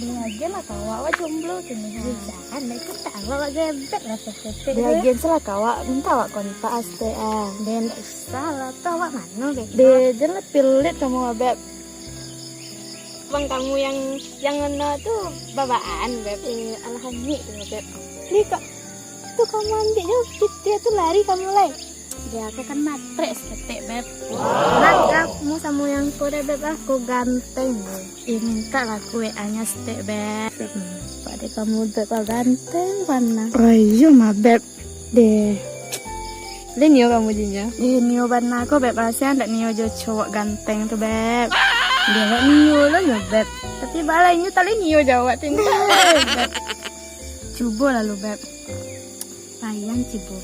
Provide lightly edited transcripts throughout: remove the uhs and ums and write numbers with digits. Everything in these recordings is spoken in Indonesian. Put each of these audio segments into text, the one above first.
Bahagian lah kawa jomblo cini kan itu tak awak gebet lah seperti bahagian salah kawa minta awak kontak aste dan salah tahu awak mana de jelas pilit kamu beb bang kamu yang ngena tuh babaan beb alhamdulillah tuh beb nih kak tuh kamu ambilnya dia tuh lari kamu lari dia kan matres ketek beb kamu sama yang kode beb aku ganteng minta lah kue anya stek beb pada kamu beb ganteng mana iya mah beb deh nio kamu jinya nio bana aku beb rasanya ndak nio jo cowok ganteng tuh beb dia nggak nio lo ya beb tapi balainya tali nio jawab tinta beb coba lalu beb sayang cibo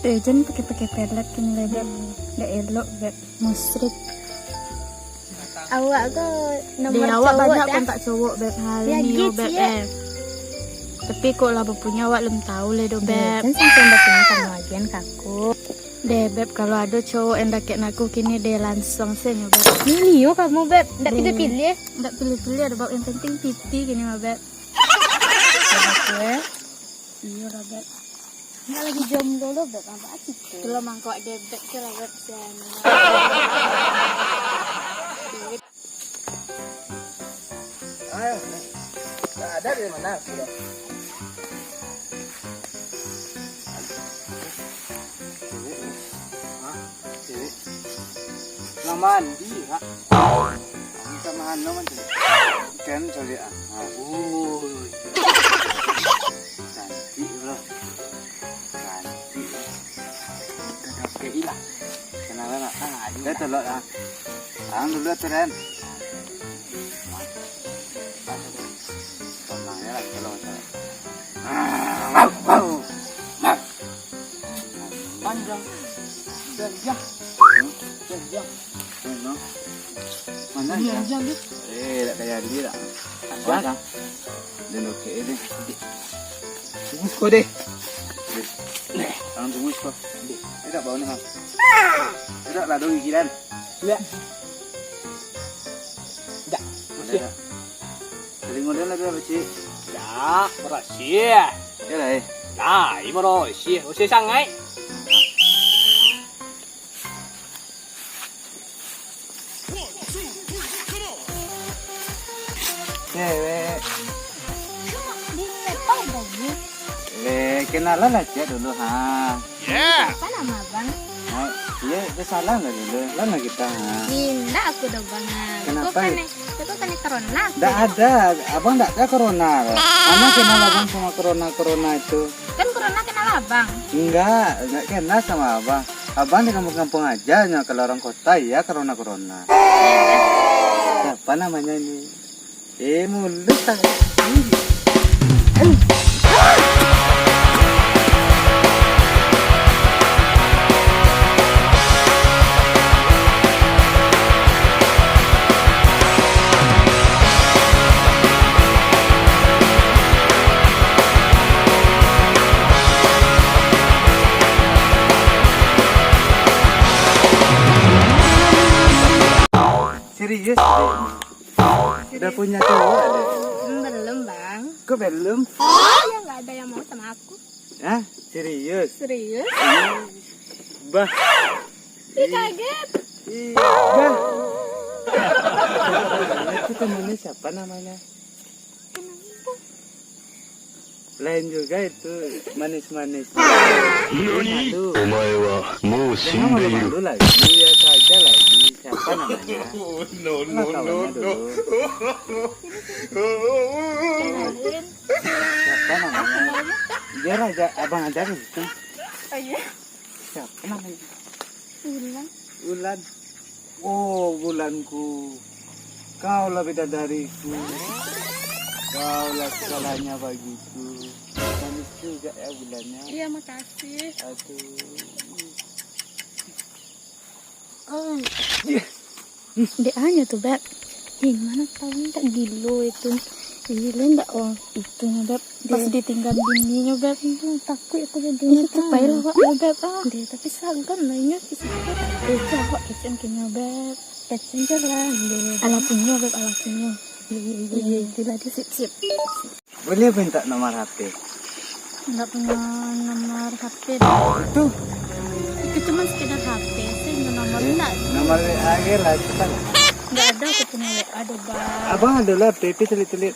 jangan pakai pelet kini beb ndak elok beb musrik awak tuh nomor awak banyak kontak cowok beb hal ya, nio gitu, beb ya. Tapi kok lah punya awak belum tahu le do beb kan sampai punya kamu lagian kaku deh beb kalau ada cowok yang dakek aku kini deh langsung saya beb nio kamu beb ndak pilih-pilih ndak pilih-pilih ada bab yang penting pipi gini mah beb gue iya lah beb nggak lagi jomblo lo beb apa sih dulu mangkok deh beb lah beb sana ayo nggak ada di mana sudah mandi ha kita mahan lo man kan cari cantik bro cantik udah kayak ilah kenapa nak ada telur dulu tren tenangnya lah kalau panjang panjang mana ya? Tak kaya dia tak. Apa? Dan okey deh. Tunggu kau deh. Tunggu kau. Tidak bau ni ha. Tidak lah doi giran. Ya. Tak. Ada. Sering model lah dia beci. Ya, berhasil. Ya lah. Nah, ini mana sih? Usai sangai. Cewek. Kenalan aja dulu ha. apa nama bang Iya, salah nggak dulu? Lama kita ha. Nina aku dong bang Kenapa? Itu kan corona Nggak ada, abang nggak ada corona. Mana kenal abang sama corona itu? kan corona kenal abang Enggak kenal sama abang. Abang di kampung-kampung aja, kalau orang kota ya corona. Siapa namanya ini? Mulut tak. Serius? Udah punya cowok ada? belum bang Kok belum? ya nggak ada yang mau sama aku Hah? Serius? serius Bah. Ih, kaget Bah. Itu temennya siapa namanya? Lain juga itu manis-manis. Nani? Omae wa mou shindeiru. Dulu lagi ya saja lagi. Siapa namanya? No. Siapa namanya? Dia raja abang aja gitu. oh iya Siapa namanya? ulang Ulan. Oh, bulanku. Kau lah bidadariku. Kau lah segalanya bagiku. Manis juga ya bulannya. iya makasih Aduh. oh dia hanya tuh beb gimana tahu tak gilo itu Iya enggak oh itunya beb pas ditinggal bininya beb takut aku jadinya tuh payah lah beb dia tapi sangkan lainnya itu kok kecen kenya beb kecen jalan deh alapunnya beb alapunnya iya itu lagi sip Boleh minta nomor HP? nggak punya nomor HP Itu itu cuma sekedar HP sih nggak nomor enggak nomor WA lah cepat. nggak ada aku punya WA ada bang Abang ada lah PP telit-telit.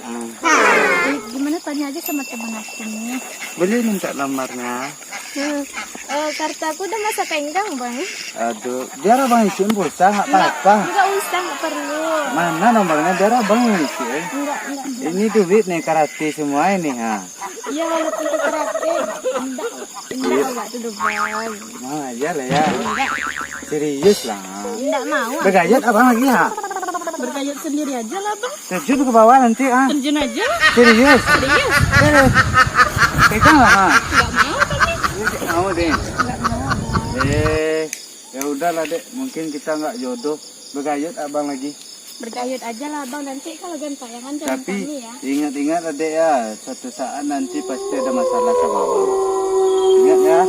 gimana tanya aja sama teman aku nih Boleh minta nomornya? Kartu aku udah masa penggang bang. Aduh, biar abang isi pulsa, nggak apa-apa. Enggak usah, nggak perlu. Mana nomornya? Biar abang yang isi. Enggak. Ini duit nih karate semua ini ha. Iya walaupun ke karate, enggak enggak tuh bang. Mau aja lah ya. Serius lah. Enggak mau. Bergayat abang lagi ha. bergayat sendiri aja lah bang Terjun ke bawah nanti ah. terjun aja Serius. Pegang lah ha. Nggak mau deh. Ya udahlah dek, mungkin kita nggak jodoh. Bergayat abang lagi. Bergayut aja lah bang, nanti kalau gentayangan jangan Tapi kami ya. ingat-ingat adek ya, suatu saat nanti pasti ada masalah sama abang. Ingat ya.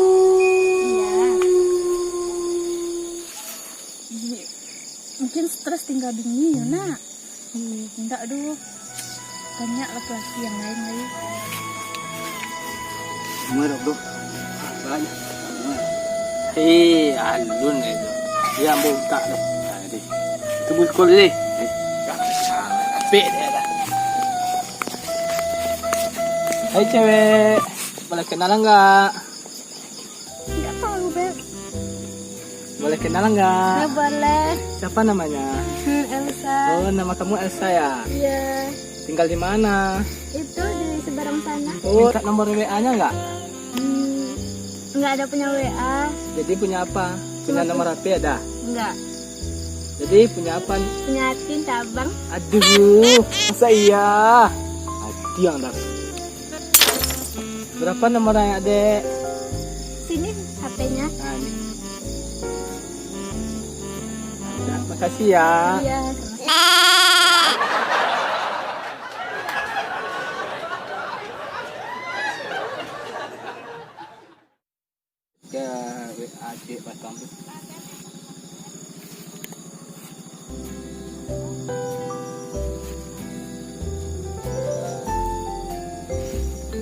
Iya. mungkin stres tinggal bini ya nak enggak aduh banyak laki-laki yang lain lagi Merah bro. Banyak. Alun itu. Dia buka deh. Nah, ini. Tunggu sekolah deh. Apik dia dah. Hai cewek. Boleh kenalan enggak? Enggak tahu beb. Boleh kenalan enggak? Nggak boleh. Siapa namanya? Elsa. Oh, nama kamu Elsa ya? Iya. Tinggal di mana? Itu di seberang sana. Oh, minta nomor WA-nya enggak? Nggak ada punya WA. Jadi punya apa? Punya nomor HP ada? Enggak. Jadi punya apa? Punya tin cabang. Aduh, masa iya? Hati yang dah. Berapa nomornya adek? Sini HP-nya. Nah, ini. Nah, makasih ya. Iya. Ke WA cik Batam tu.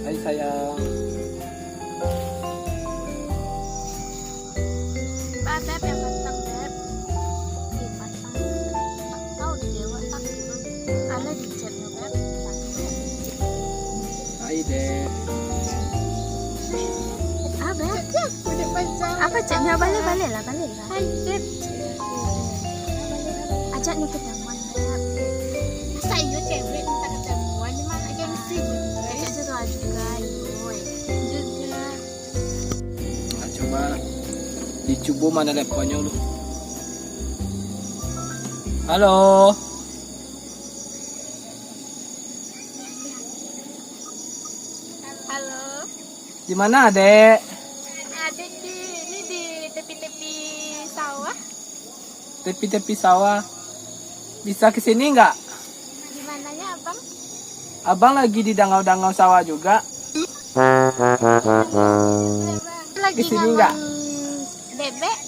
Hai sayang. Beb yang batang beb. Di batang. Tahu di dewa tak gitu. Ada di chatnya beb. Hai dek. Udah pacar. Apa chatnya balik lah. Hai beb. Ajaknya ketemuan beb. Masa iyo cewek minta ketemuan di mana gengsi juga. Ajak juga boy. Juga. Nah, coba dicoba mana teleponnya lu. Halo. Halo. Di mana adek? Ada di tepi-tepi sawah. Tepi-tepi sawah. Bisa ke sini nggak? Di mananya abang? Abang lagi di dangau-dangau sawah juga. Lagi Di sini nggak? Bebek.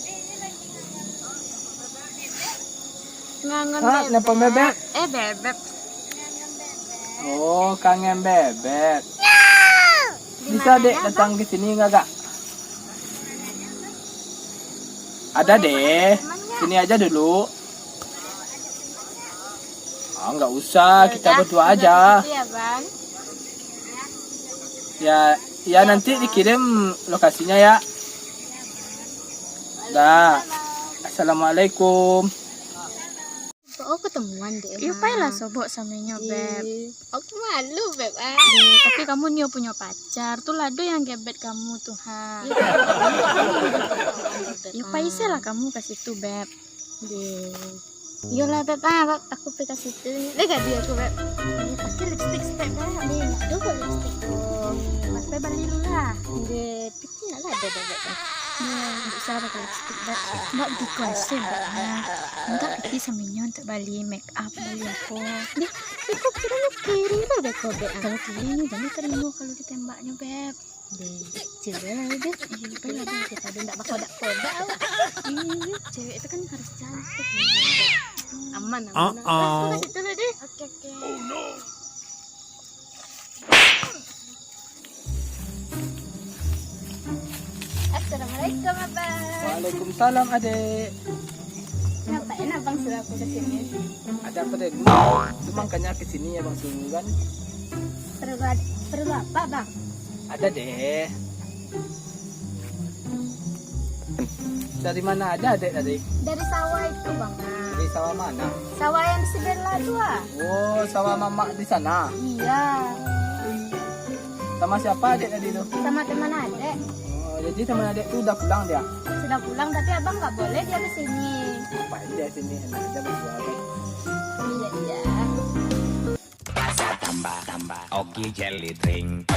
Ngangon Hah, kenapa bebek? Bebek. Oh, kangen bebek. Di Bisa mananya, dek Bang? datang ke sini nggak kak? Ada deh. Sini aja dulu. Ah, nggak usah, kita Yaudah, berdua udah aja. gitu ya, Bang. Ya nanti dikirim lokasinya ya. Dah. Assalamualaikum. Oh, ketemuan deh. iya payah sobok samanya beb Aku malu, Beb. tapi kamu nio punya pacar tuh lado yang gebet kamu tuh ha iya payah lah kamu kasih tuh beb Yolah, Beb. Beb, aku pergi ke situ. Lihat dia aku, Beb. Ini pakai lipstick step dah. Nih, aduh, lipstick tuh. mas beb balik dulu lah Deh, tapi nak lah ada Beb. Untuk salah kalau cepat mbak di kelas mbaknya enggak pergi sambilnya untuk balik make up balik apa dia kok kira lu kiri lah deh kok Beb. Kalau kiri jangan terima kalau ditembaknya Beb deh cewek lah ya Beb iya lah Beb kita udah nggak bakal kodak awak iya cewek itu kan harus cantik ya Beb. Aman kasih dulu deh oke Assalamualaikum abang. Waalaikumsalam adek. Ngapain abang suruh aku kesini? Ada apa dek? Itu makanya kesini ya bang Sungguh kan? Perlu apa bang? Ada deh. Dari mana ada adek tadi? Dari sawah itu bang. Dari sawah mana? Sawah yang di sebelah tuh ah. Oh, sawah mama di sana. Iya. Sama siapa adek tadi tuh? Sama teman adek. Oh, jadi teman adek tuh udah pulang dia. Sudah pulang tapi abang nggak boleh dia di sini. Ngapain dia sini? Enak aja berdua. Iya. Rasa tambah Oki jelly drink.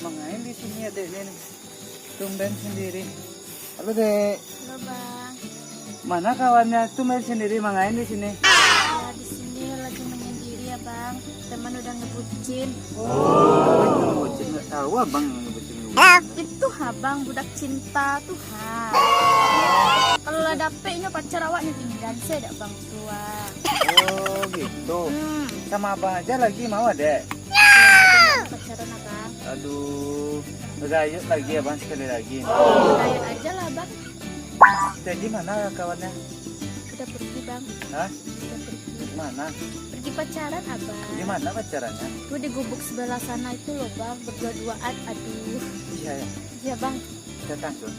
Mengain di sini adek ini. Tumben sendiri. Halo dek. Halo bang. Mana kawannya tumben sendiri mengain di sini? Ya di sini lagi menyendiri ya bang. Teman udah ngebucin. Oh, bocil nggak tahu abang yang bocil. Itu abang budak cinta tuh Kalau lah dapetnya pacar awaknya tinggal saya dak bang tua. Oh gitu. Sama abang aja lagi mau adek. Pacaran abang. Aduh, berayut lagi abang sekali lagi. Kayak aja lah bang. Jadi mana kawannya? Udah pergi bang. Hah? Udah pergi. Mana? Pergi pacaran abang. Di mana pacarannya? Tuh di gubuk sebelah sana itu loh bang. Berdua-duaan. Aduh. Iya ya. Iya bang. Datang tuh.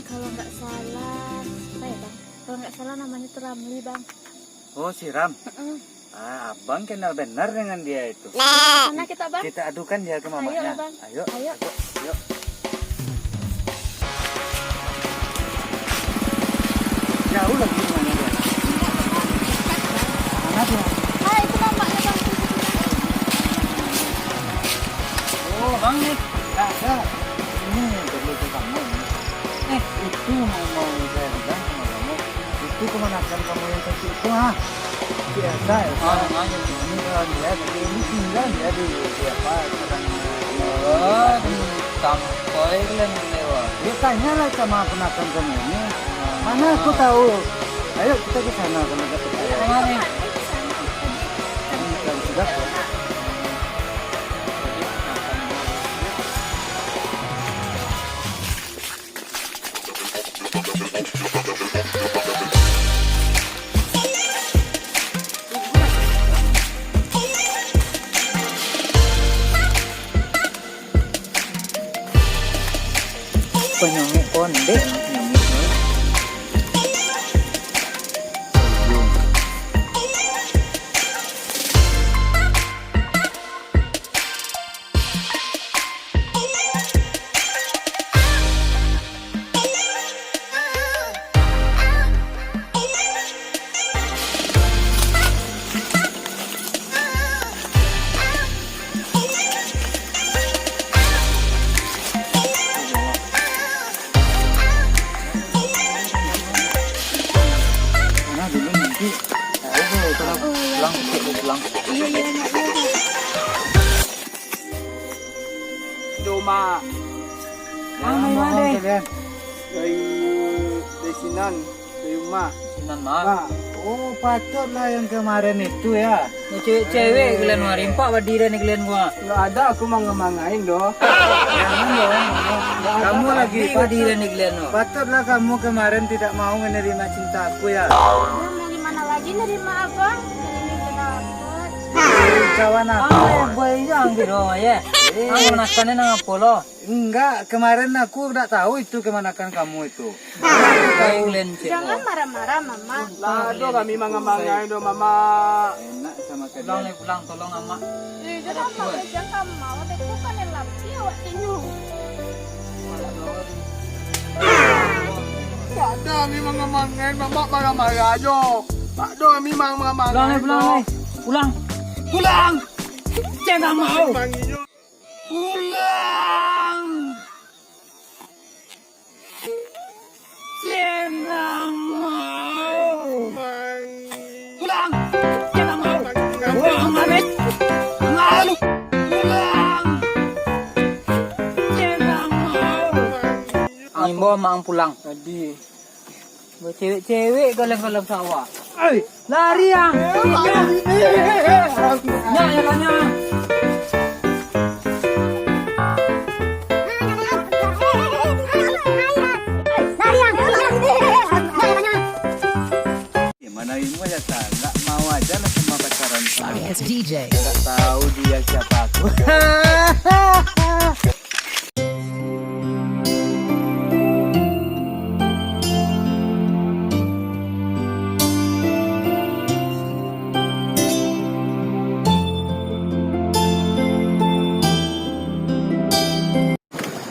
Kalau nggak salah. Apa ya bang? Kalau nggak salah namanya tuh Ramli bang. Oh si Ram. Heeh. Abang kenal benar dengan dia itu. Sana kita bang. Kita adukan dia ke mamanya. Ayo, Bang. Ayo. Ayo. Ayo. Jauh lagi mana dia? Mana dia? Itu namanya bang. Oh bang nih. Ada. Ini perlu ke kamu. Itu mau saya bilang sama kamu. Itu kemanakan kamu yang kecil itu biasa ya. Namanya ini kalau dia ini tinggal dia di siapa sekarang. Oh, di Tampoy kan lewat. Dia tanyalah sama penakan kamu ini. Mana aku tahu. Ayo kita ke sana kalau nggak percaya. Mana? Sudah. Penyongi konde. Pulang. Doma. Mana deh? Dari Sinan, dari rumah. Sinan mah. Oh, patutlah yang kemarin itu ya. Cewek kalian mau rimpak berdiri nih kalian gua. Nggak ada, aku mau ngemangain doh. Jangan dong. Kamu lagi berdiri nih kalian gua. patutlah kamu kemarin tidak mau menerima cintaku ya. Mau gimana lagi nerima abang? Ini pendapat. Kawan aku. Boy yang gitu ya. Kamu nakannya nang apa lo? Enggak, kemarin aku udah tahu itu kemanakan kamu itu. Kayak kalian cewek. Jangan marah-marah mama. Lah, doh kami mangamangain doh mama. Enak sama Pulang kalian. nih pulang tolong ama. Jangan mau jangan mau. Tapi bukan yang lapsi awak ini. Pak doh kami mangamangain, mama marah-marah aja. Pak doh kami mangamangain. Pulang nih. Pulang. Pulang. Jangan mau. Pulang. Ngimbo maang pulang. Tadi. Buat cewek-cewek golem-golem sawah. Lari yang. Ya, ya tanya. Gimana ilmu ya tak? Nggak mau aja lah sama pacaran. Yes, DJ. Nggak tahu dia siapa aku.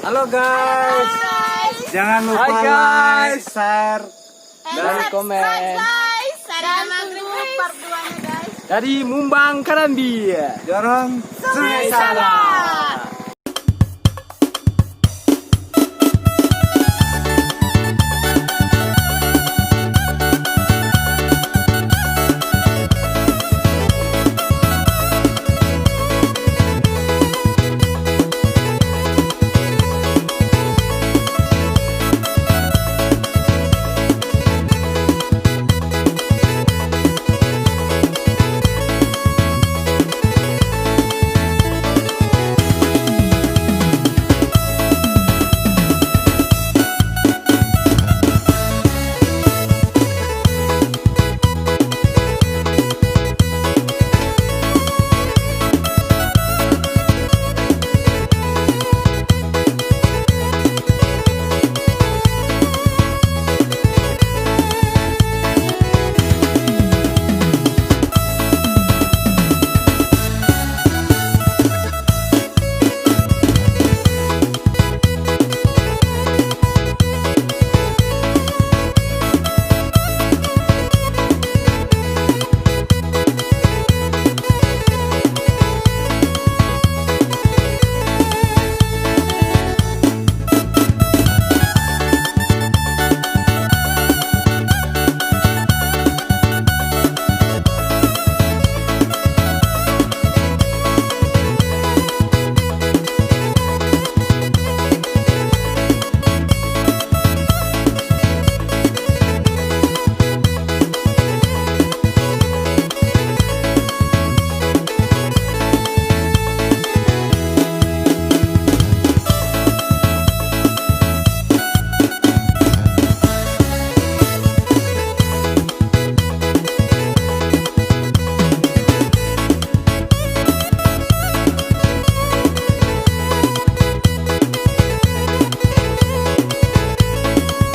Halo guys. Jangan lupa Hai, guys. like, share, Dan komen. Dan maghrib part 2-nya guys. Dari Mumbang Karambi. dorong Sungai Salam.